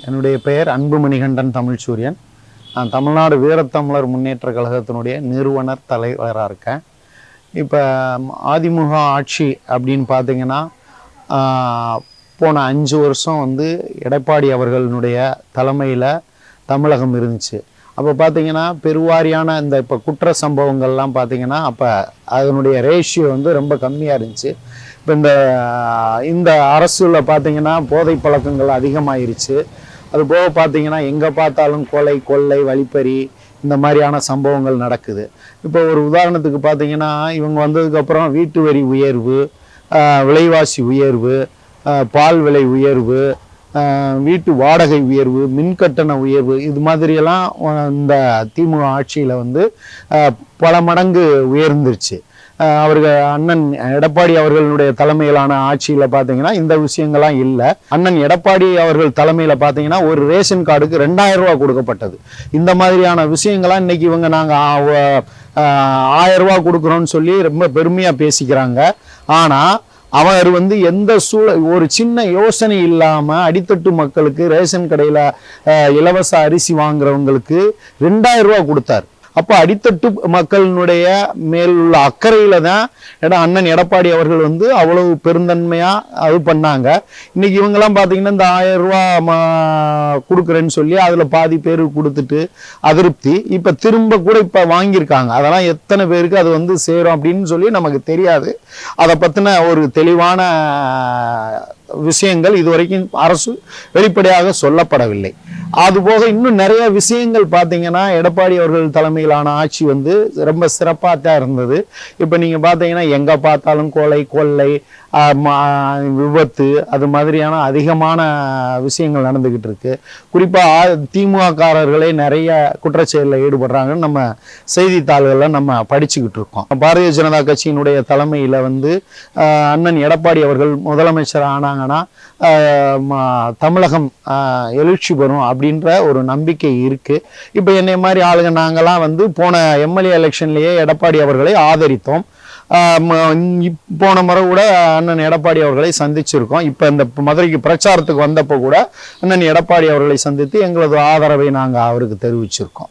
என்னுடைய பெயர் அன்புமணிகண்டன் தமிழ்சூரியன். நான் தமிழ்நாடு வீரத்தமிழர் முன்னேற்ற கழகத்தினுடைய நிறுவனர் தலைவராக இருக்கேன். இப்போ அதிமுக ஆட்சி அப்படின்னு பார்த்தீங்கன்னா போன 5 வருஷம் எடப்பாடி அவர்களுடைய தலைமையில் தமிழகம் இருந்துச்சு. அப்போ பார்த்தீங்கன்னா பெருவாரியான இப்போ குற்ற சம்பவங்கள்லாம் பார்த்தீங்கன்னா அப்போ அதனுடைய ரேஷியோ ரொம்ப கம்மியாக இருந்துச்சு. இப்போ இந்த அரசில் பார்த்தீங்கன்னா போதை பழக்கங்கள் அதிகமாகிருச்சு. அது போக பார்த்தீங்கன்னா எங்கே பார்த்தாலும் கொலை, கொள்ளை, வழிப்பறி இந்த மாதிரியான சம்பவங்கள் நடக்குது. இப்போ ஒரு உதாரணத்துக்கு பார்த்தீங்கன்னா இவங்க வந்ததுக்கப்புறம் வீட்டு வரி உயர்வு, விலைவாசி உயர்வு, பால் விலை உயர்வு, வீட்டு வாடகை உயர்வு, மின்கட்டண உயர்வு, இது மாதிரியெல்லாம் இந்த திமுக ஆட்சியில் பல மடங்கு உயர்ந்துருச்சு. அவர்கள் அண்ணன் எடப்பாடி அவர்களுடைய தலைமையிலான ஆட்சியில் பார்த்தீங்கன்னா இந்த விஷயங்கள்லாம் இல்லை. அண்ணன் எடப்பாடி அவர்கள் தலைமையில் பார்த்தீங்கன்னா ஒரு ரேஷன் கார்டுக்கு 2000 ரூபா கொடுக்கப்பட்டது. இந்த மாதிரியான விஷயங்கள்லாம் இன்னைக்கு இவங்க நாங்கள் 1000 ரூபா கொடுக்குறோன்னு சொல்லி ரொம்ப பெருமையாக பேசிக்கிறாங்க. ஆனால் அவர் எந்த ஒரு சின்ன யோசனை இல்லாமல் அடித்தட்டு மக்களுக்கு ரேஷன் கடையில் இலவச அரிசி வாங்குறவங்களுக்கு 2000 ரூபா கொடுத்தார். அப்போ அடித்தட்டு மக்களினுடைய மேல் உள்ள அக்கறையில் தான் அண்ணன் எடப்பாடி அவர்கள் அவ்வளவு பெருந்தன்மையாக அது பண்ணாங்க. இன்னைக்கு இவங்கெல்லாம் பார்த்தீங்கன்னா இந்த 1000 ரூபா கொடுக்குறேன்னு சொல்லி அதில் பாதி பேருக்கு கொடுத்துட்டு அதிருப்தி இப்போ திரும்ப கூட இப்போ வாங்கியிருக்காங்க. அதெல்லாம் எத்தனை பேருக்கு அது சேரும் அப்படின்னு சொல்லி நமக்கு தெரியாது. அதை பற்றின ஒரு தெளிவான விஷயங்கள் இதுவரைக்கும் அரசு வெளிப்படையாக சொல்லப்படவில்லை. அதுபோக இன்னும் நிறைய விஷயங்கள் பார்த்தீங்கன்னா எடப்பாடி அவர்கள் தலைமையிலான ஆட்சி ரொம்ப சிறப்பாக தான் இருந்தது. இப்போ நீங்கள் பார்த்தீங்கன்னா எங்கே பார்த்தாலும் கொலை, கொள்ளை, விபத்து, அது மாதிரியான அதிகமான விஷயங்கள் நடந்துக்கிட்டு இருக்கு. குறிப்பாக திமுககாரர்களே நிறைய குற்றச்செயலில் ஈடுபடுறாங்கன்னு நம்ம செய்தித்தாள்களில் நம்ம படிச்சுக்கிட்டு இருக்கோம். பாரதிய ஜனதா கட்சியினுடைய தலைமையில் அண்ணன் எடப்பாடி அவர்கள் முதலமைச்சர் ஆனாங்கன்னா தமிழகம் எழுச்சி பெறும் அப்படின்ற ஒரு நம்பிக்கை இருக்கு. இப்போ என்னை மாதிரி ஆளுங்க நாங்கள்லாம் போன எம்எல்ஏ எலெக்ஷன்லேயே எடப்பாடி அவர்களை ஆதரித்தோம். போன முறை கூட அண்ணன் எடப்பாடி அவர்களை சந்திச்சிருக்கோம். இப்போ இந்த மதுரைக்கு பிரச்சாரத்துக்கு வந்தப்போ கூட அண்ணன் எடப்பாடி அவர்களை சந்தித்து எங்களது ஆதரவை நாங்கள் அவருக்கு தெரிவிச்சிருக்கோம்.